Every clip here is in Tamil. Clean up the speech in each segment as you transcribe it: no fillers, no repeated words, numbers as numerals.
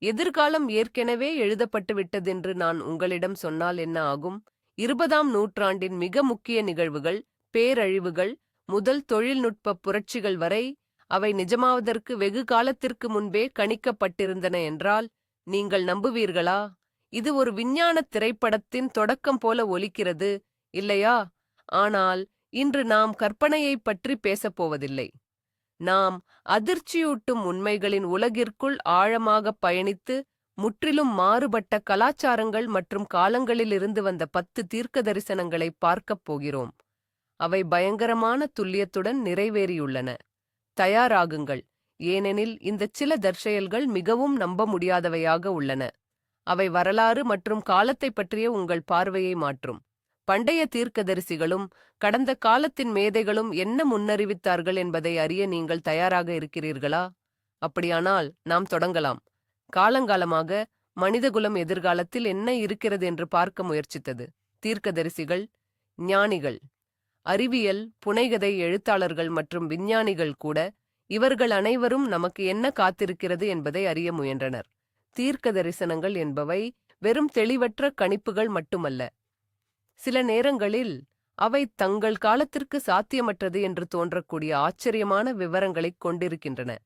எதிர்காலம் ஏற்கெனவே எழுதப்பட்டு விட்டதென்று நான் உங்களிடம் சொன்னால் என்ன ஆகும்? 20ஆம் நூற்றாண்டின் மிக முக்கிய நிகழ்வுகள், பேரழிவுகள் முதல் தொழில்நுட்ப புரட்சிகள் வரை அவை நிஜமாவதற்கு வெகு காலத்திற்கு முன்பே கணிக்கப்பட்டிருந்தன என்றால் நீங்கள் நம்புவீர்களா? இது ஒரு விஞ்ஞானத் திரைப்படத்தின் தொடக்கம் போல ஒலிக்கிறது, இல்லையா? ஆனால் இன்று நாம் கற்பனையைப் பற்றி பேசப்போவதில்லை. நாம் அதிர்ச்சியூட்டும் உண்மைகளின் உலகிற்குள் ஆழமாகப் பயணித்து முற்றிலும் மாறுபட்ட கலாச்சாரங்கள் மற்றும் காலங்களிலிருந்து வந்த 10 தீர்க்கதரிசனங்களை பார்க்கப் போகிறோம். அவை பயங்கரமான துல்லியத்துடன் நிறைவேறியுள்ளன. தயாராகுங்கள், ஏனெனில் இந்தச் சில தற்செயல்கள் மிகவும் நம்ப முடியாதவையாக உள்ளன. அவை வரலாறு மற்றும் காலத்தைப் பற்றிய உங்கள் பார்வையை மாற்றும். பண்டைய தீர்க்கதரிசிகளும் கடந்த காலத்தின் மேதைகளும் என்ன முன்னறிவித்தார்கள் என்பதை அறிய நீங்கள் தயாராக இருக்கிறீர்களா? அப்படியானால் நாம் தொடங்கலாம். காலங்காலமாக மனிதகுலம் எதிர்காலத்தில் என்ன இருக்கிறது என்று பார்க்க முயற்சித்தது. தீர்க்கதரிசிகள், ஞானிகள், அறிவியல், புனைகதை எழுத்தாளர்கள் மற்றும் விஞ்ஞானிகள் கூட, இவர்கள் அனைவரும் நமக்கு என்ன காத்திருக்கிறது என்பதை அறிய முயன்றனர். தீர்க்க தரிசனங்கள் என்பவை வெறும் தெளிவற்ற கணிப்புகள் மட்டுமல்ல. சில நேரங்களில் அவை தங்கள் காலத்திற்கு சாத்தியமற்றது என்று தோன்றக்கூடிய ஆச்சரியமான விவரங்களைக் கொண்டிருக்கின்றன.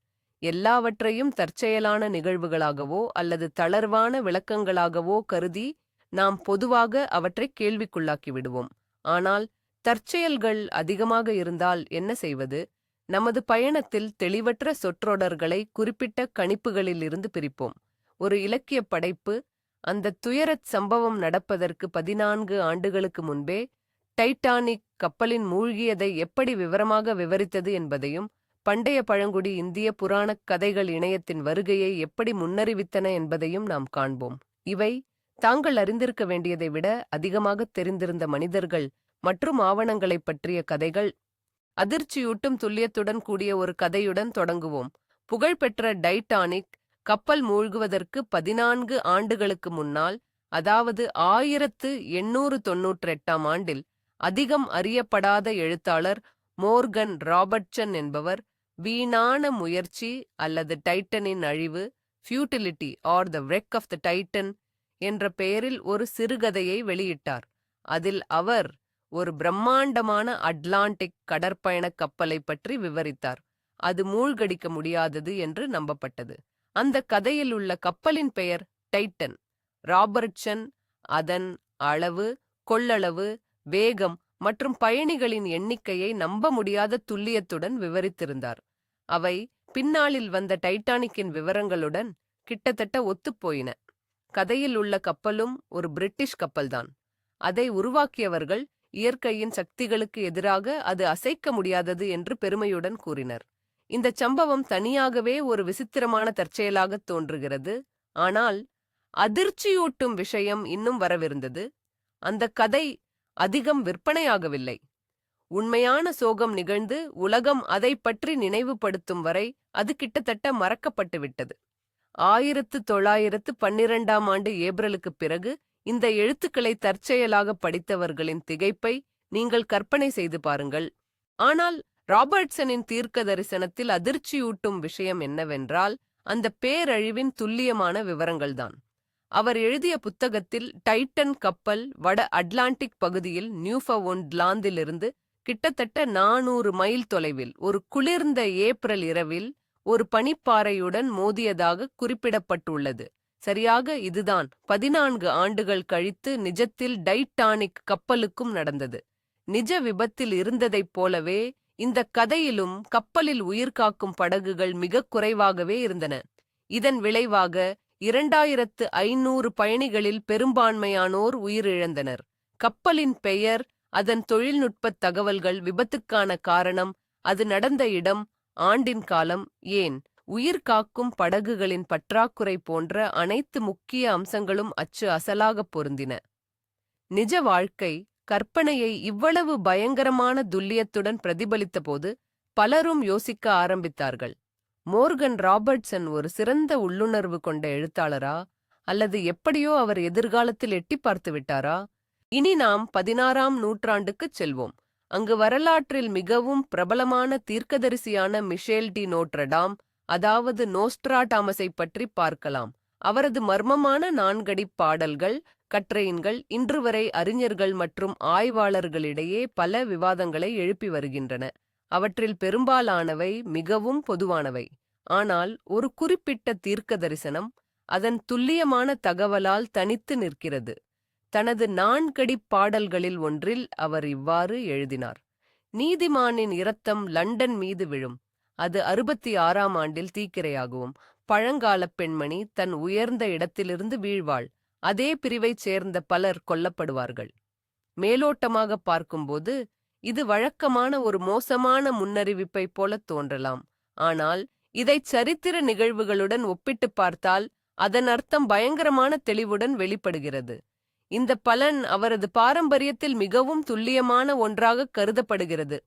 எல்லாவற்றையும் தற்செயலான நிகழ்வுகளாகவோ அல்லது தளர்வான விளக்கங்களாகவோ கருதி நாம் பொதுவாக அவற்றை கேள்விக்குள்ளாக்கி விடுவோம். ஆனால் தற்செயல்கள் அதிகமாக இருந்தால் என்ன செய்வது? நமது பயணத்தில் தெளிவற்ற சொற்றொடர்களை குறிப்பிட்ட கணிப்புகளிலிருந்து பிரிப்போம். ஒரு இலக்கியப் படைப்பு அந்த துயரச் சம்பவம் நடப்பதற்கு 14 ஆண்டுகளுக்கு முன்பே டைட்டானிக் கப்பலின் மூழ்கியதை எப்படி விவரமாக விவரித்தது என்பதையும், பண்டைய பழங்குடி இந்திய புராணக் கதைகள் இணையத்தின் வருகையை எப்படி முன்னறிவித்தன என்பதையும் நாம் காண்போம். இவை தாங்கள் அறிந்திருக்க வேண்டியதை விட அதிகமாக தெரிந்திருந்த மனிதர்கள் மற்றும் ஆவணங்களைப் பற்றிய கதைகள். அதிர்ச்சியூட்டும் துல்லியத்துடன் கூடிய ஒரு கதையுடன் தொடங்குவோம். புகழ்பெற்ற டைட்டானிக் கப்பல் மூழ்குவதற்கு 14 ஆண்டுகளுக்கு முன்னால், அதாவது 1898ஆம் ஆண்டில், அதிகம் அறியப்படாத எழுத்தாளர் மோர்கன் ராபர்ட்சன் என்பவர் வீணான முயற்சி அல்லது டைட்டனின் அழிவு, futility or the wreck of the Titan என்ற பெயரில் ஒரு சிறுகதையை வெளியிட்டார். அதில் அவர் ஒரு பிரம்மாண்டமான அட்லாண்டிக் கடற்பயணக் கப்பலை பற்றி விவரித்தார். அது மூழ்கடிக்க முடியாதது என்று நம்பப்பட்டது. அந்த கதையில் உள்ள கப்பலின் பெயர் டைட்டன். ராபர்ட்சன் அதன் அளவு, கொள்ளளவு, வேகம் மற்றும் பயணிகளின் எண்ணிக்கையை நம்ப முடியாத துல்லியத்துடன் விவரித்திருந்தார். அவை பின்னாளில் வந்த டைட்டானிக்கின் விவரங்களுடன் கிட்டத்தட்ட ஒத்துப்போயின. கதையில் உள்ள கப்பலும் ஒரு பிரிட்டிஷ் கப்பல்தான். அதை உருவாக்கியவர்கள் இயற்கையின் சக்திகளுக்கு எதிராக அது அசைக்க முடியாதது என்று பெருமையுடன் கூறினர். இந்த சம்பவம் தனியாகவே ஒரு விசித்திரமான தற்செயலாகத் தோன்றுகிறது. ஆனால் அதிர்ச்சியூட்டும் விஷயம் இன்னும் வரவிருந்தது. அந்த கதை அதிகம் விற்பனையாகவில்லை. உண்மையான சோகம் நிகழ்ந்து உலகம் அதை பற்றி நினைவுபடுத்தும் வரை அது கிட்டத்தட்ட மறக்கப்பட்டு விட்டது. 1912ஆம் ஆண்டு ஏப்ரலுக்குப் பிறகு இந்த எழுத்துக்களை தற்செயலாக படித்தவர்களின் திகைப்பை நீங்கள் கற்பனை செய்து பாருங்கள். ஆனால் ராபர்ட்சனின் தீர்க்க தரிசனத்தில் அதிர்ச்சியூட்டும் விஷயம் என்னவென்றால் அந்த பேரழிவின் துல்லியமான விவரங்கள்தான். அவர் எழுதிய புத்தகத்தில் டைட்டன் கப்பல் வட அட்லாண்டிக் பகுதியில் நியூஃபவுண்ட்லாந்திலிருந்து கிட்டத்தட்ட 400 மைல் தொலைவில் ஒரு குளிர்ந்த ஏப்ரல் இரவில் ஒரு பனிப்பாறையுடன் மோதியதாக குறிப்பிடப்பட்டுள்ளது. சரியாக இதுதான் 14 ஆண்டுகள் கழித்து நிஜத்தில் டைட்டானிக் கப்பலுக்கும் நடந்தது. நிஜ விபத்தில் இருந்ததைப் போலவே இந்த கதையிலும் கப்பலில் உயிர்காக்கும் படகுகள் மிகக் குறைவாகவே இருந்தன. இதன் விளைவாக 2500 பயணிகளில் பெரும்பான்மையானோர் உயிரிழந்தனர். கப்பலின் பெயர், அதன் தொழில்நுட்பத் தகவல்கள், விபத்துக்கான காரணம், அது நடந்த இடம், ஆண்டின் காலம், ஏன் உயிர்காக்கும் படகுகளின் பற்றாக்குறை போன்ற அனைத்து முக்கிய அம்சங்களும் அச்சு அசலாகப் பொருந்தின. நிஜ வாழ்க்கை கற்பனையை இவ்வளவு பயங்கரமான துல்லியத்துடன் பிரதிபலித்தபோது பலரும் யோசிக்க ஆரம்பித்தார்கள். மோர்கன் ராபர்ட்சன் ஒரு சிறந்த உள்ளுணர்வு கொண்ட எழுத்தாளரா, அல்லது எப்படியோ அவர் எதிர்காலத்தில் எட்டிப் பார்த்து விட்டாரா? இனி நாம் 16ஆம் நூற்றாண்டுக்குச் செல்வோம். அங்கு வரலாற்றில் மிகவும் பிரபலமான தீர்க்கதரிசியான மிஷேல் டி நோட்ரடாம், அதாவது நோஸ்ட்ராடாமஸை பற்றி பார்க்கலாம். அவரது மர்மமான நான்கடிப் பாடல்கள், கற்றையின்கள் இன்று வரை அறிஞர்கள் மற்றும் ஆய்வாளர்களிடையே பல விவாதங்களை எழுப்பி வருகின்றன. அவற்றில் பெரும்பாலானவை மிகவும் பொதுவானவை. ஆனால் ஒரு குறிப்பிட்ட தீர்க்கதரிசனம் அதன் துல்லியமான தகவலால் தனித்து நிற்கிறது. தனது நான்கடிப் பாடல்களில் ஒன்றில் அவர் இவ்வாறு எழுதினார்: நீதிமானின் இரத்தம் லண்டன் மீது விழும். அது 66ஆம் ஆண்டில் தீக்கிரையாகும். பழங்காலப் பெண்மணி தன் உயர்ந்த இடத்திலிருந்து வீழ்வாள். அதே பிரிவைச் சேர்ந்த பலர் கொல்லப்படுவார்கள். மேலோட்டமாக பார்க்கும்போது இது வழக்கமான ஒரு மோசமான முன்னறிவிப்பைப் போலத் தோன்றலாம். ஆனால் இதைச் சரித்திர நிகழ்வுகளுடன் ஒப்பிட்டுப் பார்த்தால் அதன் அர்த்தம் பயங்கரமான தெளிவுடன் வெளிப்படுகிறது. இந்த பலன் அவரது பாரம்பரியத்தில் மிகவும் துல்லியமான ஒன்றாக கருதப்படுகிறது.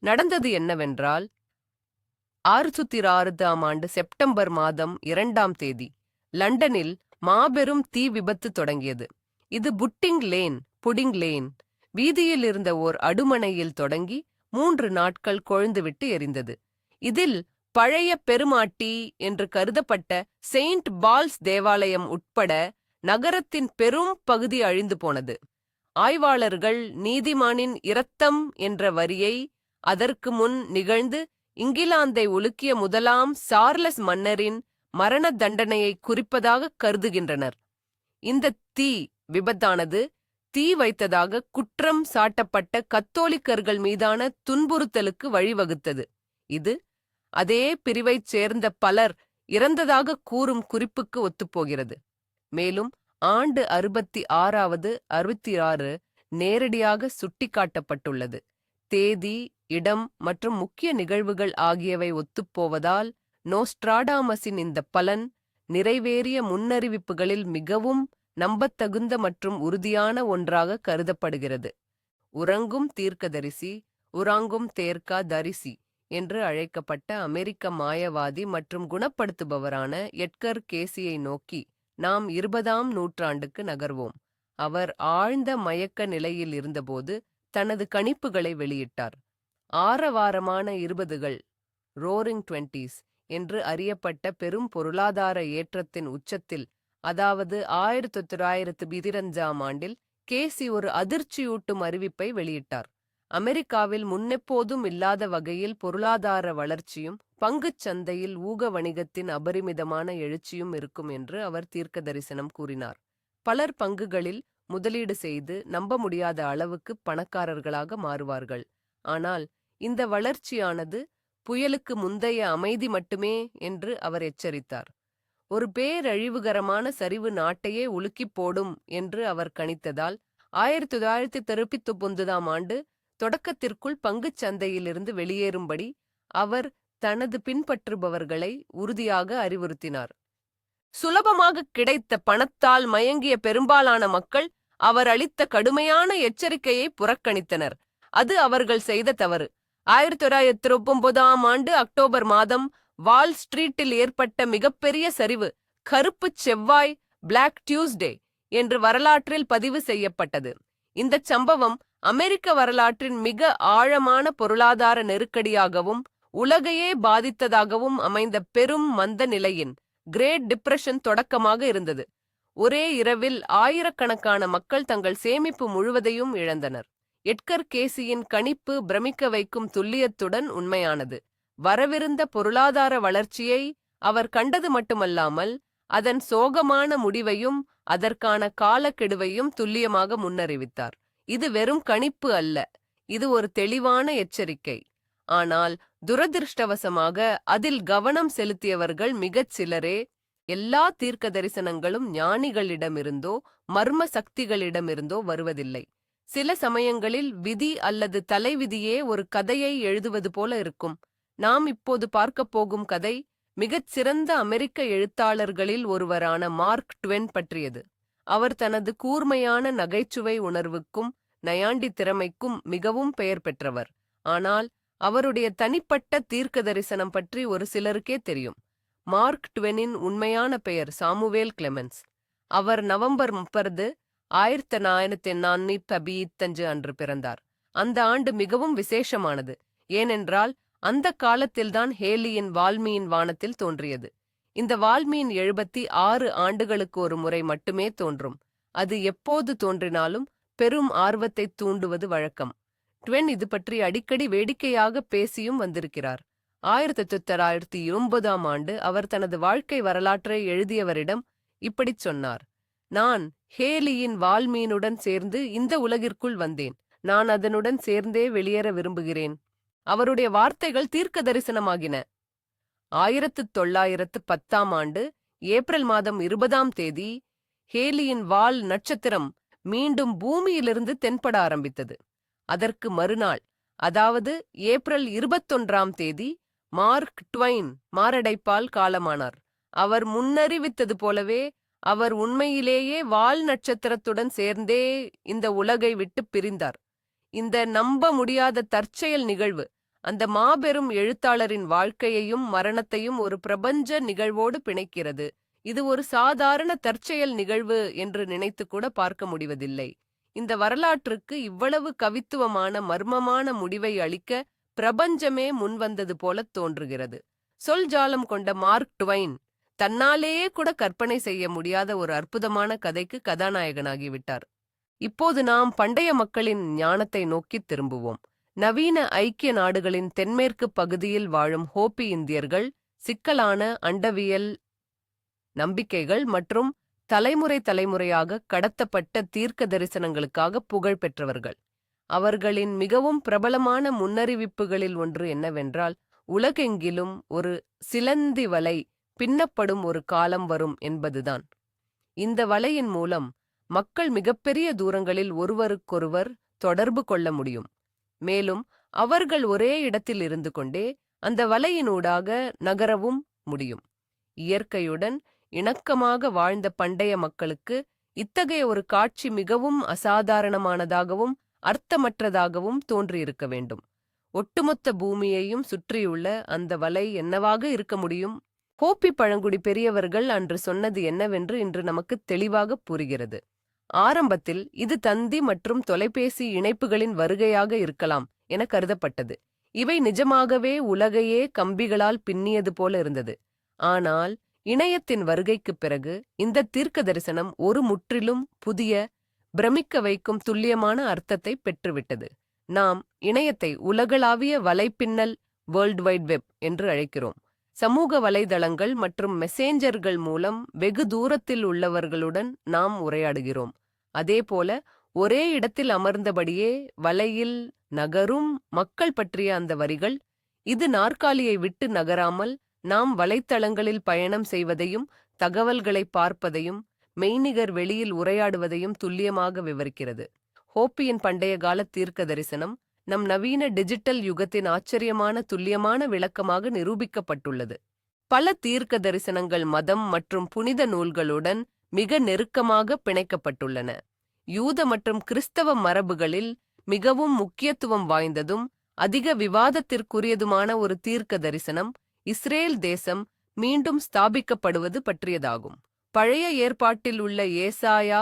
நடந்தது என்னவென்றால், 606ஆம் ஆண்டு செப்டம்பர் மாதம் 2ஆம் தேதி லண்டனில் மாபெரும் தீ விபத்து தொடங்கியது. இது புடிங் லேன் வீதியில் இருந்த ஓர் அடுமனையில் தொடங்கி 3 நாட்கள் கொழுந்துவிட்டு எரிந்தது. இதில் பழைய பெருமாட்டி என்று கருதப்பட்ட செயின்ட் பால்ஸ் தேவாலயம் உட்பட நகரத்தின் பெரும் பகுதி அழிந்து போனது. ஆய்வாளர்கள் நீதிமானின் இரத்தம் என்ற வரியை அதற்கு முன் நிகழ்ந்து இங்கிலாந்தை உலுக்கிய முதலாம் சார்லஸ் மன்னரின் மரண தண்டனையை குறிப்பதாக கருதுகின்றனர். இந்த தீ விபத்தானது தீ வைத்ததாக குற்றம் சாட்டப்பட்ட கத்தோலிக்கர்கள் மீதான துன்புறுத்தலுக்கு வழிவகுத்தது. இது அதே பிரிவைச் சேர்ந்த பலர் இறந்ததாக கூறும் குறிப்புக்கு ஒத்துப்போகிறது. மேலும் ஆண்டு 66 நேரடியாக சுட்டிக்காட்டப்பட்டுள்ளது. தேதி, இடம் மற்றும் முக்கிய நிகழ்வுகள் ஆகியவை ஒத்துப்போவதால் நோஸ்ட்ராடாமஸின் இந்த பலன் நிறைவேறிய முன்னறிவிப்புகளில் மிகவும் நம்பத்தகுந்த மற்றும் உறுதியான ஒன்றாக கருதப்படுகிறது. உறங்கும் தீர்க்கதரிசி, உறாங்கும் தேர்க்கா தரிசி என்று அழைக்கப்பட்ட அமெரிக்க மாயவாதி மற்றும் குணப்படுத்துபவரான எட்கர் கேசியை நோக்கி நாம் 20ஆம் நூற்றாண்டுக்கு நகர்வோம். அவர் ஆழ்ந்த மயக்க நிலையில் இருந்தபோது தனது கணிப்புகளை வெளியிட்டார். ஆரவாரமான 20கள் ரோரிங் டுவென்டீஸ் என்று அறியப்பட்ட பெரும் பொருளாதார ஏற்றத்தின் உச்சத்தில், அதாவது 1915ஆம் ஆண்டில் கேசி ஒரு அதிர்ச்சியூட்டும் அறிவிப்பை வெளியிட்டார். அமெரிக்காவில் முன்னெப்போதும் இல்லாத வகையில் பொருளாதார வளர்ச்சியும் பங்குச் சந்தையில் ஊக வணிகத்தின் அபரிமிதமான எழுச்சியும் இருக்கும் என்று அவர் தீர்க்கதரிசனம் கூறினார். பலர் பங்குகளில் முதலீடு செய்து நம்ப முடியாத அளவுக்கு பணக்காரர்களாக மாறுவார்கள். ஆனால் இந்த வளர்ச்சியானது புயலுக்கு முந்தைய அமைதி மட்டுமே என்று அவர் எச்சரித்தார். ஒரு பேரழிவுகரமான சரிவு நாட்டையே உலுக்கிப் போடும் என்று அவர் கணித்ததால் 1939ஆம் ஆண்டு தொடக்கத்திற்குள் பங்குச் சந்தையிலிருந்து வெளியேறும்படி அவர் தனது பின்பற்றுபவர்களை உறுதியாக அறிவுறுத்தினார். சுலபமாக கிடைத்த பணத்தால் மயங்கிய பெரும்பாலான மக்கள் அவர் அளித்த கடுமையான எச்சரிக்கையை புறக்கணித்தனர். அது அவர்கள் செய்த தவறு. 1909ஆம் ஆண்டு அக்டோபர் மாதம் வால் ஸ்ட்ரீட்டில் ஏற்பட்ட மிகப்பெரிய சரிவு கருப்புச் செவ்வாய், பிளாக் டியூஸ்டே என்று வரலாற்றில் பதிவு செய்யப்பட்டது. இந்த சம்பவம் அமெரிக்க வரலாற்றின் மிக ஆழமான பொருளாதார நெருக்கடியாகவும் உலகையே பாதித்ததாகவும் அமைந்த பெரும் மந்த நிலையின் கிரேட் டிப்ரெஷன் தொடக்கமாக இருந்தது. ஒரே இரவில் ஆயிரக்கணக்கான மக்கள் தங்கள் சேமிப்பு முழுவதையும் இழந்தனர். எட்கர் கேசியின் கணிப்பு பிரமிக்க வைக்கும் துல்லியத்துடன் உண்மையானது. வரவிருந்த பொருளாதார வளர்ச்சியை அவர் கண்டது மட்டுமல்லாமல் அதன் சோகமான முடிவையும் அதற்கான காலக்கெடுவையும் துல்லியமாக முன்னறிவித்தார். இது வெறும் கணிப்பு அல்ல, இது ஒரு தெளிவான எச்சரிக்கை. ஆனால் துரதிருஷ்டவசமாக அதில் கவனம் செலுத்தியவர்கள் மிகச் சிலரே. எல்லா தீர்க்க தரிசனங்களும் ஞானிகளிடமிருந்தோ மர்ம சக்திகளிடமிருந்தோ வருவதில்லை. சில சமயங்களில் விதி அல்லது தலைவிதியே ஒரு கதையை எழுதுவது போல இருக்கும். நாம் இப்போது பார்க்கப் போகும் கதை மிகச் சிறந்த அமெரிக்க எழுத்தாளர்களில் ஒருவரான மார்க் ட்வென் பற்றியது. அவர் தனது கூர்மையான நகைச்சுவை உணர்வுக்கும் நயாண்டி திறமைக்கும் மிகவும் பெயர் பெற்றவர். ஆனால் அவருடைய தனிப்பட்ட தீர்க்க தரிசனம் பற்றி ஒரு சிலருக்கே தெரியும். மார்க் ட்வெனின் உண்மையான பெயர் சாமுவேல் கிளெமென்ஸ். அவர் நவம்பர் 30, 1945 அன்று பிறந்தார். அந்த ஆண்டு மிகவும் விசேஷமானது, ஏனென்றால் அந்த காலத்தில்தான் ஹேலியின் வால்மீன் வானத்தில் தோன்றியது. இந்த வால்மீன் 76 ஆண்டுகளுக்கு ஒரு முறை மட்டுமே தோன்றும். அது எப்போது தோன்றினாலும் பெரும் ஆர்வத்தை தூண்டுவது வழக்கம். ட்வென் இது பற்றி அடிக்கடி வேடிக்கையாக பேசியும் வந்திருக்கிறார். 1909ஆம் ஆண்டு அவர் தனது வாழ்க்கை வரலாற்றை எழுதியவரிடம் இப்படிச் சொன்னார்: நான் ஹேலியின் வால்மீனுடன் சேர்ந்து இந்த உலகிற்குள் வந்தேன். நான் அதனுடன் சேர்ந்தே வெளியேற விரும்புகிறேன். அவருடைய வார்த்தைகள் தீர்க்க தரிசனமாகின. 1910ஆம் ஆண்டு ஏப்ரல் மாதம் 20ஆம் தேதி ஹேலியின் வால் நட்சத்திரம் மீண்டும் பூமியிலிருந்து தென்பட ஆரம்பித்தது. அதற்கு மறுநாள், அதாவது ஏப்ரல் 21ஆம் தேதி, மார்க் ட்வைன் மாரடைப்பால் காலமானார். அவர் முன்னறிவித்தது போலவே அவர் உண்மையிலேயே வால் நட்சத்திரத்துடன் சேர்ந்தே இந்த உலகை விட்டு பிரிந்தார். இந்த நம்ப முடியாத தற்செயல் நிகழ்வு அந்த மாபெரும் எழுத்தாளரின் வாழ்க்கையையும் மரணத்தையும் ஒரு பிரபஞ்ச நிகழ்வோடு பிணைக்கிறது. இது ஒரு சாதாரண தற்செயல் நிகழ்வு என்று நினைத்து கூட பார்க்க முடிவதில்லை. இந்த வரலாற்றுக்கு இவ்வளவு கவித்துவமான மர்மமான முடிவை அளிக்க பிரபஞ்சமே முன்வந்தது போல தோன்றுகிறது. சொல் ஜாலம் கொண்ட மார்க் ட்வைன் தன்னாலேயே கூட கற்பனை செய்ய முடியாத ஒரு அற்புதமான கதைக்கு கதாநாயகனாகிவிட்டார். இப்போது நாம் பண்டைய மக்களின் ஞானத்தை நோக்கி திரும்புவோம். நவீன ஐக்கிய நாடுகளின் தென்மேற்கு பகுதியில் வாழும் ஹோப்பி இந்தியர்கள் சிக்கலான அண்டவியல் நம்பிக்கைகள் மற்றும் தலைமுறையாக கடத்தப்பட்ட தீர்க்க தரிசனங்களுக்காக புகழ் பெற்றவர்கள். அவர்களின் மிகவும் பிரபலமான முன்னறிவிப்புகளில் ஒன்று என்னவென்றால், உலகெங்கிலும் ஒரு சிலந்தி வலை பின்னப்படும் ஒரு காலம் வரும் என்பதுதான். இந்த வலையின் மூலம் மக்கள் மிகப்பெரிய தூரங்களில் ஒருவருக்கொருவர் தொடர்பு கொள்ள முடியும். மேலும் அவர்கள் ஒரே இடத்தில் இருந்து கொண்டே அந்த வலையினூடாக நகரவும் முடியும். இயற்கையுடன் இணக்கமாக வாழ்ந்த பண்டைய மக்களுக்கு இத்தகைய ஒரு காட்சி மிகவும் அசாதாரணமானதாகவும் அர்த்தமற்றதாகவும் தோன்றியிருக்க வேண்டும். ஒட்டுமொத்த பூமியையும் சுற்றியுள்ள அந்த வலை என்னவாக இருக்க முடியும்? ஹோப்பி பழங்குடி பெரியவர்கள் அன்று சொன்னது என்னவென்று இன்று நமக்கு தெளிவாக புரிகிறது. ஆரம்பத்தில் இது தந்தி மற்றும் தொலைபேசி இணைப்புகளின் வருகையாக இருக்கலாம் என கருதப்பட்டது. இவை நிஜமாகவே உலகையே கம்பிகளால் பின்னியது போல இருந்தது. ஆனால் இணையத்தின் வருகைக்குப் பிறகு இந்த தீர்க்க தரிசனம் ஒரு முற்றிலும் புதிய, பிரமிக்க வைக்கும் துல்லியமான அர்த்தத்தை பெற்றுவிட்டது. நாம் இணையத்தை உலகளாவிய வலைப்பின்னல், வேர்ல்ட் வைட் வெப் என்று அழைக்கிறோம். சமூக வலைதளங்கள் மற்றும் மெசேஞ்சர்கள் மூலம் வெகு தூரத்தில் உள்ளவர்களுடன் நாம் உரையாடுகிறோம். அதேபோல ஒரே இடத்தில் அமர்ந்தபடியே வலையில் நகரும் மக்கள் பற்றிய அந்த வரிகள், இது நாற்காலியை விட்டு நகராமல் நாம் வலைத்தளங்களில் பயணம் செய்வதையும் தகவல்களை பார்ப்பதையும் மெய்நிகர் வெளியில் உரையாடுவதையும் துல்லியமாக விவரிக்கிறது. ஹோப்பியின் பண்டைய கால தீர்க்க தரிசனம் நம் நவீன டிஜிட்டல் யுகத்தின் ஆச்சரியமான துல்லியமான விளக்கமாக நிரூபிக்கப்பட்டுள்ளது. பல தீர்க்க தரிசனங்கள் மதம் மற்றும் புனித நூல்களுடன் மிக நெருக்கமாக பிணைக்கப்பட்டுள்ளன. யூத மற்றும் கிறிஸ்தவ மரபுகளில் மிகவும் முக்கியத்துவம் வாய்ந்ததும் அதிக விவாதத்திற்குரியதுமான ஒரு தீர்க்க தரிசனம் இஸ்ரேல் தேசம் மீண்டும் ஸ்தாபிக்கப்படுவது பற்றியதாகும். பழைய ஏற்பாட்டில் உள்ள ஏசாயா,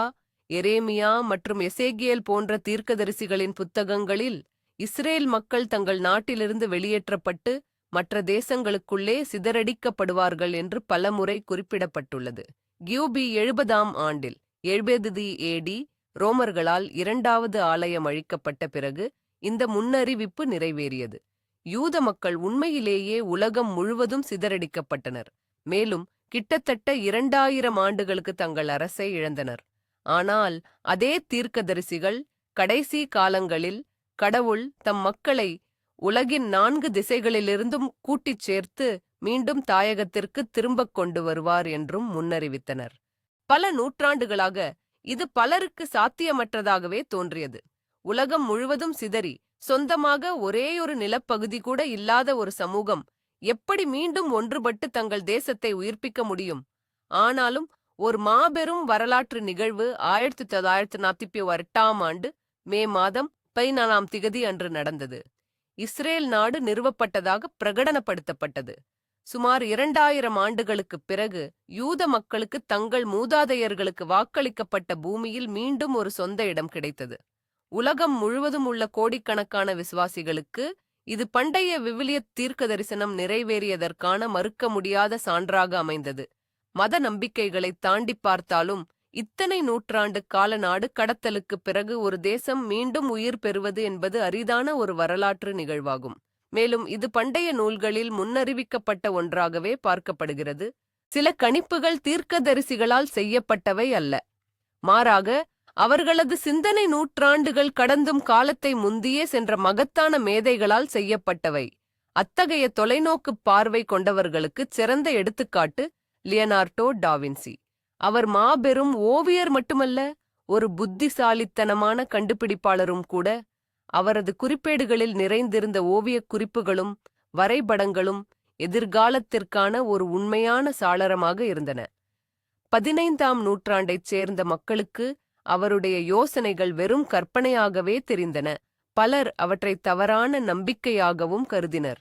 எரேமியா மற்றும் எசேக்கியேல் போன்ற தீர்க்கதரிசிகளின் புத்தகங்களில் இஸ்ரேல் மக்கள் தங்கள் நாட்டிலிருந்து வெளியேற்றப்பட்டு மற்ற தேசங்களுக்குள்ளே சிதறடிக்கப்படுவார்கள் என்று பலமுறை குறிப்பிடப்பட்டுள்ளது. கியூபி 70ஆம் ஆண்டில் 70 AD ரோமர்களால் 2வது ஆலயம் அழிக்கப்பட்ட பிறகு இந்த முன்னறிவிப்பு நிறைவேறியது. யூத மக்கள் உண்மையிலேயே உலகம் முழுவதும் சிதறடிக்கப்பட்டனர். மேலும் கிட்டத்தட்ட 2000 ஆண்டுகளுக்கு தங்கள் அரசை இழந்தனர். ஆனால் அதே தீர்க்கதரிசிகள் கடைசி காலங்களில் கடவுள் தம் மக்களை உலகின் 4 திசைகளிலிருந்தும் கூட்டிச் சேர்த்து மீண்டும் தாயகத்திற்கு திரும்பக் கொண்டு வருவார் என்றும் முன்னறிவித்தனர். பல நூற்றாண்டுகளாக இது பலருக்கு சாத்தியமற்றதாகவே தோன்றியது. உலகம் முழுவதும் சிதறி சொந்தமாக ஒரேயொரு நிலப்பகுதி கூட இல்லாத ஒரு சமூகம் எப்படி மீண்டும் ஒன்றுபட்டு தங்கள் தேசத்தை உயிர்ப்பிக்க முடியும்? ஆனாலும் ஒரு மாபெரும் வரலாற்று நிகழ்வு 1948ஆம் ஆண்டு மே மாதம் 14ஆம் திகதி அன்று நடந்தது. இஸ்ரேல் நாடு நிறுவப்பட்டதாக பிரகடனப்படுத்தப்பட்டது. சுமார் 2000 ஆண்டுகளுக்குப் பிறகு யூத மக்களுக்கு தங்கள் மூதாதையர்களுக்கு வாக்களிக்கப்பட்ட பூமியில் மீண்டும் ஒரு சொந்த இடம் கிடைத்தது. உலகம் முழுவதும் உள்ள கோடிக்கணக்கான விசுவாசிகளுக்கு இது பண்டைய விவிலிய தீர்க்கதரிசனம் நிறைவேறியதற்கான மறுக்க முடியாத சான்றாக அமைந்தது. மத நம்பிக்கைகளை தாண்டி பார்த்தாலும் இத்தனை நூற்றாண்டு கால நாடு கடத்தலுக்குப் பிறகு ஒரு தேசம் மீண்டும் உயிர் பெறுவது என்பது அரிதான ஒரு வரலாற்று நிகழ்வாகும். மேலும் இது பண்டைய நூல்களில் முன்னறிவிக்கப்பட்ட ஒன்றாகவே பார்க்கப்படுகிறது. சில கணிப்புகள் தீர்க்கதரிசிகளால் செய்யப்பட்டவை அல்ல. மாறாக அவர்களது சிந்தனை நூற்றாண்டுகள் கடந்தும் காலத்தை முந்தியே சென்ற மகத்தான மேதைகளால் செய்யப்பட்டவை. அத்தகைய தொலைநோக்குப் பார்வை கொண்டவர்களுக்கு சிறந்த எடுத்துக்காட்டு லியனார்டோ டாவின்சி. அவர் மாபெரும் ஓவியர் மட்டுமல்ல, ஒரு புத்திசாலித்தனமான கண்டுபிடிப்பாளரும் கூட. அவரது குறிப்பேடுகளில் நிறைந்திருந்த ஓவியக் குறிப்புகளும் வரைபடங்களும் எதிர்காலத்திற்கான ஒரு உண்மையான சாளரமாக இருந்தன. 15ஆம் நூற்றாண்டைச் சேர்ந்த மக்களுக்கு அவருடைய யோசனைகள் வெறும் கற்பனையாகவே தெரிந்தன. பலர் அவற்றை தவறான நம்பிக்கையாகவும் கருதினர்.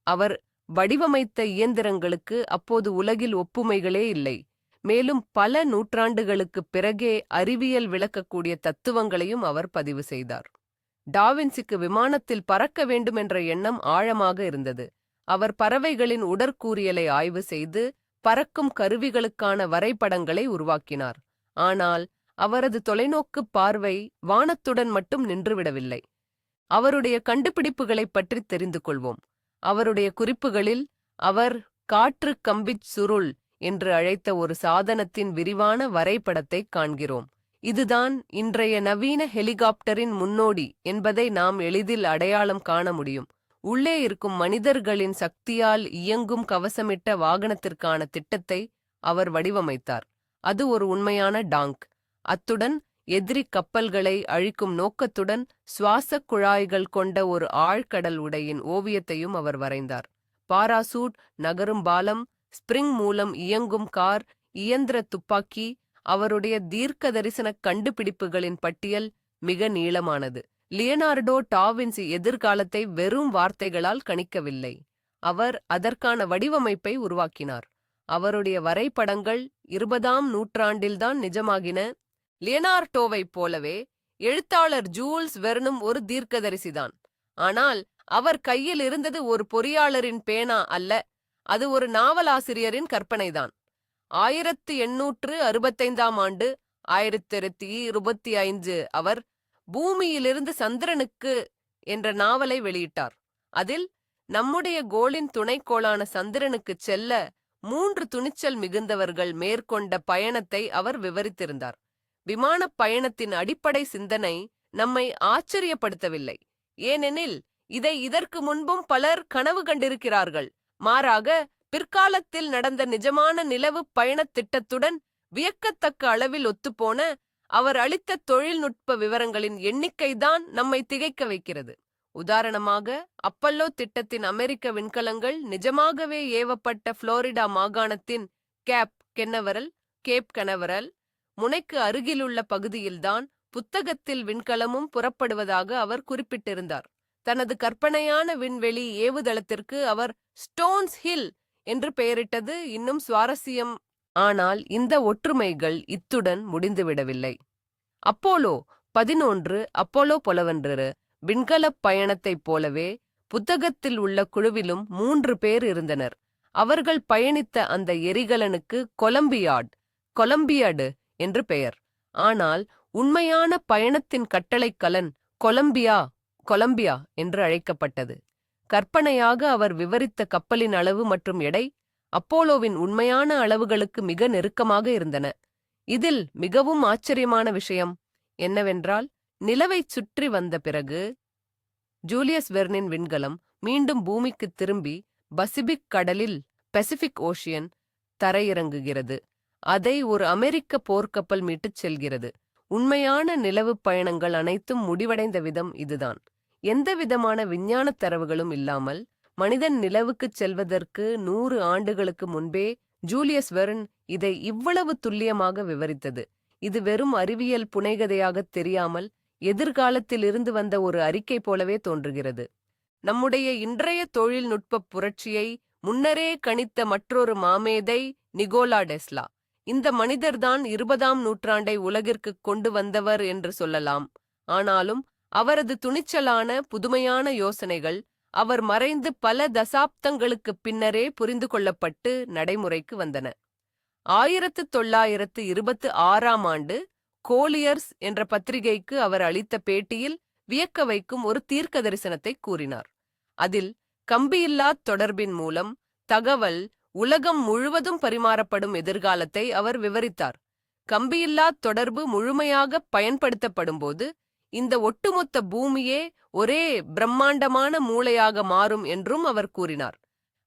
அவர் வடிவமைத்த இயந்திரங்களுக்கு அப்போது உலகில் ஒப்புமைகளே இல்லை. மேலும் பல நூற்றாண்டுகளுக்குப் பிறகே அறிவியல் விளக்கக்கூடிய தத்துவங்களையும் அவர் பதிவு செய்தார். டாவின்சிக்கு விமானத்தில் பறக்க வேண்டுமென்ற எண்ணம் ஆழமாக இருந்தது. அவர் பறவைகளின் உடற்கூறியலை ஆய்வு செய்து பறக்கும் கருவிகளுக்கான வரைபடங்களை உருவாக்கினார். ஆனால் அவரது தொலைநோக்குப் பார்வை வானத்துடன் மட்டும் நின்றுவிடவில்லை. அவருடைய கண்டுபிடிப்புகளைப் பற்றி தெரிந்து கொள்வோம். அவருடைய குறிப்புகளில் அவர் காற்று கம்பிச் சுருள் என்று அழைத்த ஒரு சாதனத்தின் விரிவான வரைபடத்தைக் காண்கிறோம். இதுதான் இன்றைய நவீன ஹெலிகாப்டரின் முன்னோடி என்பதை நாம் எளிதில் அடையாளம் காண முடியும். உள்ளே இருக்கும் மனிதர்களின் சக்தியால் இயங்கும் கவசமிட்ட வாகனத்திற்கான திட்டத்தை அவர் வடிவமைத்தார். அது ஒரு உண்மையான டாங்க். அத்துடன் எதிரி கப்பல்களை அழிக்கும் நோக்கத்துடன் சுவாசக் குழாய்கள் கொண்ட ஒரு ஆழ்கடல் உடையின் ஓவியத்தையும் அவர் வரைந்தார். பாராசூட், நகரும் பாலம், ஸ்பிரிங் மூலம் இயங்கும் கார், இயந்திர துப்பாக்கி. அவருடைய தீர்க்க தரிசனக் கண்டுபிடிப்புகளின் பட்டியல் மிக நீளமானது. லியனார்டோ டாவின்சி எதிர்காலத்தை வெறும் வார்த்தைகளால் கணிக்கவில்லை. அவர் அதற்கான வடிவமைப்பை உருவாக்கினார். அவருடைய வரைபடங்கள் 20ஆம் நூற்றாண்டில்தான் நிஜமாகின. லியனார்டோவைப் போலவே எழுத்தாளர் ஜூல்ஸ் வெர்னும் ஒரு தீர்க்கதரிசிதான். ஆனால் அவர் கையில் இருந்தது ஒரு பொறியாளரின் பேனா அல்ல, அது ஒரு நாவலாசிரியரின் கற்பனைதான். 1865ஆம் ஆண்டு 1825 அவர் பூமியிலிருந்து சந்திரனுக்கு என்ற நாவலை வெளியிட்டார். அதில் நம்முடைய கோளின் துணைக்கோளான சந்திரனுக்குச் செல்ல 3 துணிச்சல் மிகுந்தவர்கள் மேற்கொண்ட பயணத்தை அவர் விவரித்திருந்தார். விமானப் பயணத்தின் அடிப்படை சிந்தனை நம்மை ஆச்சரியப்படுத்தவில்லை. ஏனெனில் இதை இதற்கு முன்பும் பலர் கனவு கண்டிருக்கிறார்கள். மாறாக பிற்காலத்தில் நடந்த நிஜமான நிலவு பயணத் திட்டத்துடன் வியக்கத்தக்க அளவில் ஒத்துப்போன அவர் அளித்த தொழில்நுட்ப விவரங்களின் எண்ணிக்கைதான் நம்மை திகைக்க வைக்கிறது. உதாரணமாக, அப்பல்லோ திட்டத்தின் அமெரிக்க விண்கலங்கள் நிஜமாகவே ஏவப்பட்ட புளோரிடா மாகாணத்தின் கேப் கெனவரல் முனைக்கு அருகிலுள்ள பகுதியில்தான் புத்தகத்தில் விண்கலமும் புறப்படுவதாக அவர் குறிப்பிட்டிருந்தார். தனது கற்பனையான விண்வெளி ஏவுதளத்திற்கு அவர் ஸ்டோன்ஸ் ஹில் என்று பெயரிட்டது இன்னும் சுவாரஸ்யம். ஆனால் இந்த ஒற்றுமைகள் இத்துடன் முடிந்துவிடவில்லை. அப்போலோ 11 அப்போலோ 11 விண்கலப் பயணத்தைப் போலவே புத்தகத்தில் உள்ள குழுவிலும் 3 பேர் இருந்தனர். அவர்கள் பயணித்த அந்த எரிகலனுக்கு கொலம்பியாடு என்று பெயர். ஆனால் உண்மையான பயணத்தின் கட்டளைக்கலன் கொலம்பியா என்று அழைக்கப்பட்டது. கற்பனையாக அவர் விவரித்த கப்பலின் அளவு மற்றும் எடை அப்போலோவின் உண்மையான அளவுகளுக்கு மிக நெருக்கமாக இருந்தன. இதில் மிகவும் ஆச்சரியமான விஷயம் என்னவென்றால், நிலவைச் சுற்றி வந்த பிறகு ஜூலியஸ் வெர்னின் விண்கலம் மீண்டும் பூமிக்குத் திரும்பி பசிபிக் ஓஷியன் தரையிறங்குகிறது. அதை ஒரு அமெரிக்க போர்க்கப்பல் மீட்டுச் செல்கிறது. உண்மையான நிலவுப் பயணங்கள் அனைத்தும் முடிவடைந்த விதம் இதுதான். எந்தவிதமான விஞ்ஞானத் தரவுகளும் இல்லாமல் மனிதன் நிலவுக்குச் செல்வதற்கு 100 ஆண்டுகளுக்கு முன்பே ஜூலியஸ் வெர்ன் இதை இவ்வளவு துல்லியமாக விவரித்தது. இது வெறும் அறிவியல் புனைகதையாகத் தெரியாமல் எதிர்காலத்தில் இருந்து வந்த ஒரு அறிக்கை போலவே தோன்றுகிறது. நம்முடைய இன்றைய தொழில்நுட்பப் புரட்சியை முன்னரே கணித்த மற்றொரு மாமேதை நிகோலா டெஸ்லா. இந்த மனிதர்தான் 20ஆம் நூற்றாண்டை உலகிற்கு கொண்டு வந்தவர் என்று சொல்லலாம். ஆனாலும் அவரது துணிச்சலான புதுமையான யோசனைகள் அவர் மறைந்து பல தசாப்தங்களுக்குப் பின்னரே புரிந்து கொள்ளப்பட்டு நடைமுறைக்கு வந்தன. 1926ஆம் ஆண்டு கோலியர்ஸ் என்ற பத்திரிகைக்கு அவர் அளித்த பேட்டியில் வியக்க வைக்கும் ஒரு தீர்க்க தரிசனத்தை கூறினார். அதில் கம்பியில்லாத் தொடர்பின் மூலம் தகவல் உலகம் முழுவதும் பரிமாறப்படும் எதிர்காலத்தை அவர் விவரித்தார். கம்பியில்லாத் தொடர்பு முழுமையாக பயன்படுத்தப்படும்போது இந்த ஒட்டுமொத்த பூமியே ஒரே பிரம்மாண்டமான மூளையாக மாறும் என்றும் அவர் கூறினார்.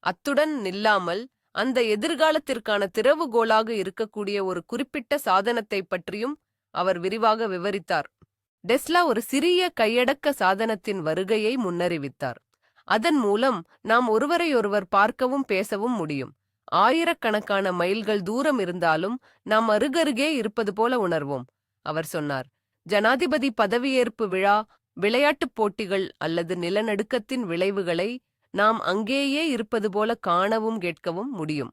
அத்துடன் நில்லாமல் அந்த எதிர்காலத்திற்கான திறவுகோலாக இருக்கக்கூடிய ஒரு குறிப்பிட்ட சாதனத்தை பற்றியும் அவர் விரிவாக விவரித்தார். டெஸ்லா ஒரு சிறிய கையடக்க சாதனத்தின் வருகையை முன்னறிவித்தார். அதன் மூலம் நாம் ஒருவரையொருவர் பார்க்கவும் பேசவும் முடியும். ஆயிரக்கணக்கான மைல்கள் தூரம் இருந்தாலும் நாம் அருகருகே இருப்பது போல உணர்வோம், அவர் சொன்னார். ஜனாதிபதி பதவியேற்பு விழா, விளையாட்டுப் போட்டிகள் அல்லது நிலநடுக்கத்தின் விளைவுகளை நாம் அங்கேயே இருப்பது போல காணவும் கேட்கவும் முடியும்.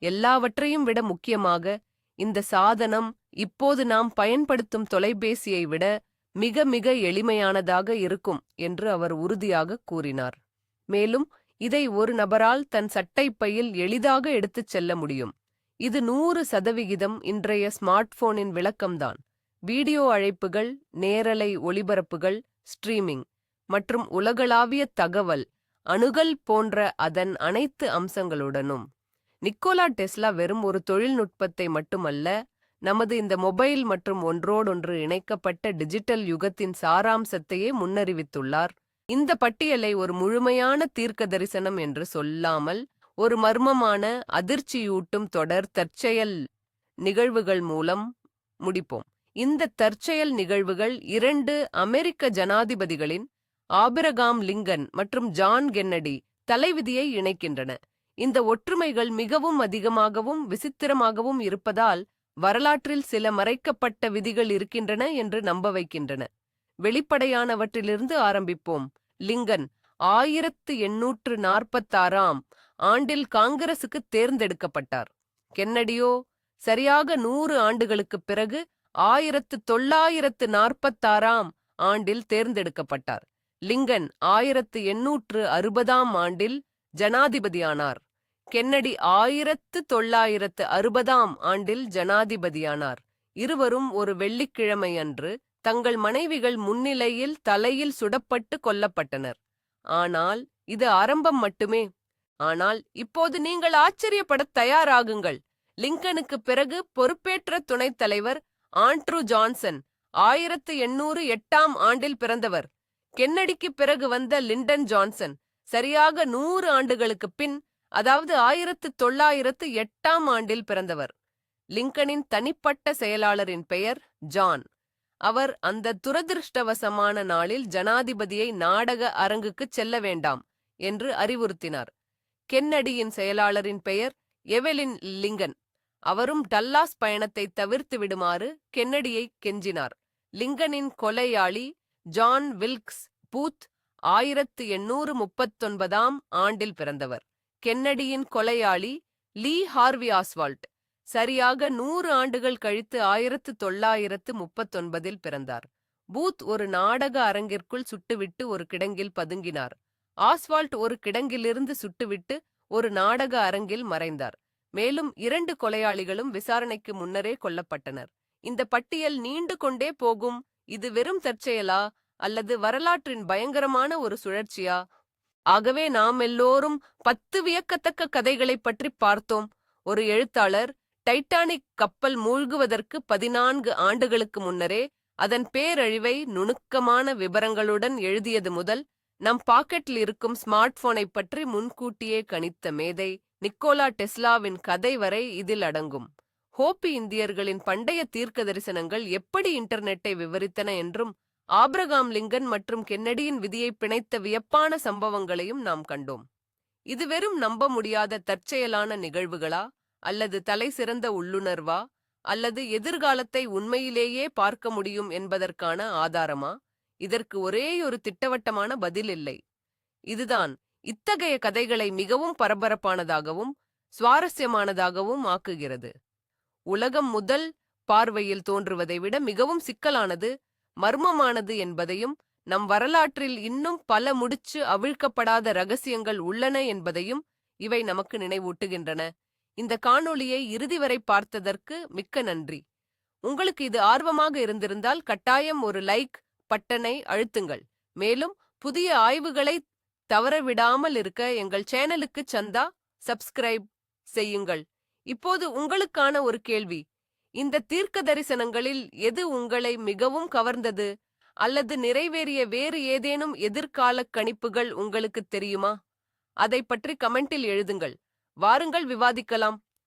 எல்லாவற்றையும் விட முக்கியமாக, இந்த சாதனம் இப்போது நாம் பயன்படுத்தும் தொலைபேசியை விட மிக மிக எளிமையானதாக இருக்கும் என்று அவர் உறுதியாக கூறினார். மேலும் இதை ஒரு நபரால் தன் சட்டைப்பையில் எளிதாக எடுத்துச் செல்ல முடியும். இது 100% இன்றைய ஸ்மார்ட் போனின் விளக்கம்தான். வீடியோ அழைப்புகள், நேரலை ஒளிபரப்புகள், ஸ்ட்ரீமிங் மற்றும் உலகளாவிய தகவல் அணுகல் போன்ற அதன் அனைத்து அம்சங்களுடனும். நிக்கோலா டெஸ்லா வெறும் ஒரு தொழில்நுட்பத்தை மட்டுமல்ல, நமது இந்த மொபைல் மற்றும் ஒன்றோடொன்று இணைக்கப்பட்ட டிஜிட்டல் யுகத்தின் சாராம்சத்தையே முன்னறிவித்துள்ளார். இந்த பட்டியலை ஒரு முழுமையான தீர்க்க தரிசனம் என்று சொல்லாமல் ஒரு மர்மமான, அதிர்ச்சியூட்டும் தொடர் தற்செயல் நிகழ்வுகள் மூலம் முடிப்போம். இந்த தற்செயல் நிகழ்வுகள் 2 அமெரிக்க ஜனாதிபதிகளின், ஆபிரகாம் லிங்கன் மற்றும் ஜான் கென்னடி தலைவிதியை இணைக்கின்றன. இந்த ஒற்றுமைகள் மிகவும் அதிகமாகவும் விசித்திரமாகவும் இருப்பதால் வரலாற்றில் சில மறைக்கப்பட்ட விதிகள் இருக்கின்றன என்று நம்ப வைக்கின்றன. வெளிப்படையானவற்றிலிருந்து ஆரம்பிப்போம். லிங்கன் 1846ஆம் ஆண்டில் காங்கிரசுக்கு தேர்ந்தெடுக்கப்பட்டார். கென்னடியோ சரியாக 100 ஆண்டுகளுக்குப் பிறகு 1946ஆம் ஆண்டில் தேர்ந்தெடுக்கப்பட்டார். லிங்கன் 1860ஆம் ஆண்டில் ஜனாதிபதியானார். கென்னடி 1960ஆம் ஆண்டில் ஜனாதிபதியானார். இருவரும் ஒரு வெள்ளிக்கிழமையன்று தங்கள் மனைவிகள் முன்னிலையில் தலையில் சுடப்பட்டு கொல்லப்பட்டனர். ஆனால் இது ஆரம்பம் மட்டுமே. ஆனால் இப்போது நீங்கள் ஆச்சரியப்படத் தயாராகுங்கள். லிங்கனுக்குப் பிறகு பொறுப்பேற்ற துணைத் தலைவர் ஆண்ட்ரூ ஜான்சன் 1808ஆம் ஆண்டில் பிறந்தவர். கென்னடிக்கு பிறகு வந்த லிண்டன் ஜான்சன் சரியாக 100 ஆண்டுகளுக்குப் பின், அதாவது 1908ஆம் ஆண்டில் பிறந்தவர். லிங்கனின் தனிப்பட்ட செயலாளரின் பெயர் ஜான். அவர் அந்த துரதிருஷ்டவசமான நாளில் ஜனாதிபதியை நாடக அரங்குக்குச் செல்ல வேண்டாம் என்று அறிவுறுத்தினார். கென்னடியின் செயலாளரின் பெயர் எவெலின் லிங்கன். அவரும் டல்லாஸ் பயணத்தை தவிர்த்து விடுமாறு கென்னடியை கெஞ்சினார். லிங்கனின் கொலையாளி ஜான் வில்க்ஸ் பூத் 1839ஆம் ஆண்டில் பிறந்தவர். கென்னடியின் கொலையாளி லீ ஹார்வி ஆஸ்வால்ட் சரியாக 100 ஆண்டுகள் கழித்து 1939இல் பிறந்தார். பூத் ஒரு நாடக அரங்கிற்குள் சுட்டுவிட்டு ஒரு கிடங்கில் பதுங்கினார். ஆஸ்வால்ட் ஒரு கிடங்கிலிருந்து சுட்டுவிட்டு ஒரு நாடக அரங்கில் மறைந்தார். மேலும் 2 கொலையாளிகளும் விசாரணைக்கு முன்னரே கொல்லப்பட்டனர். இந்த பட்டியல் நீண்டு கொண்டே போகும். இது வெறும் தற்செயலா அல்லது வரலாற்றின் பயங்கரமான ஒரு சுழற்சியா? ஆகவே நாம் எல்லோரும் 10 வியக்கத்தக்க கதைகளைப் பற்றி பார்த்தோம். ஒரு எழுத்தாளர் டைட்டானிக் கப்பல் மூழ்குவதற்கு 14 ஆண்டுகளுக்கு முன்னரே அதன் பேரழிவை நுணுக்கமான விபரங்களுடன் எழுதியது முதல், நம் பாக்கெட்டில் இருக்கும் ஸ்மார்ட் போனை பற்றி முன்கூட்டியே கணித்த மேதை நிக்கோலா டெஸ்லாவின் கதை வரை இதில் அடங்கும். ஹோப்பி இந்தியர்களின் பண்டைய தீர்க்க தரிசனங்கள் எப்படி இன்டர்நெட்டை விவரித்தன என்றும், ஆபிரகாம் லிங்கன் மற்றும் கென்னடியின் விதியை பிணைத்த வியப்பான சம்பவங்களையும் நாம் கண்டோம். இது வெறும் நம்ப முடியாத தற்செயலான நிகழ்வுகளா, அல்லது தலை சிறந்த உள்ளுணர்வா, அல்லது எதிர்காலத்தை உண்மையிலேயே பார்க்க முடியும் என்பதற்கான ஆதாரமா? இதற்கு ஒரேயொரு திட்டவட்டமான பதில் இல்லை. இதுதான் இத்தகைய கதைகளை மிகவும் பரபரப்பானதாகவும் சுவாரஸ்யமானதாகவும் ஆக்குகிறது. உலகம் முதல் பார்வையில் தோன்றுவதை விட மிகவும் சிக்கலானது, மர்மமானது என்பதையும் நம் வரலாற்றில் இன்னும் பல முடிச்சு அவிழ்க்கப்படாத ரகசியங்கள் உள்ளன என்பதையும் இவை நமக்கு நினைவூட்டுகின்றன. இந்த காணொளியை இறுதி வரை பார்த்ததற்கு மிக்க நன்றி. உங்களுக்கு இது ஆர்வமாக இருந்திருந்தால் கட்டாயம் ஒரு லைக் பட்டனை அழுத்துங்கள். மேலும் புதிய ஆய்வுகளை தவறவிடாமல் இருக்க எங்கள் சேனலுக்கு சந்தா சப்ஸ்கிரைப் செய்யுங்கள். இப்போது உங்களுக்கான ஒரு கேள்வி. இந்த தீர்க்க தரிசனங்களில் எது உங்களை மிகவும் கவர்ந்தது அல்லது நிறைவேறிய வேறு ஏதேனும் எதிர்கால கணிப்புகள் உங்களுக்கு தெரியுமா? அதை பற்றி கமெண்டில் எழுதுங்கள். வாருங்கள் விவாதிக்கலாம்.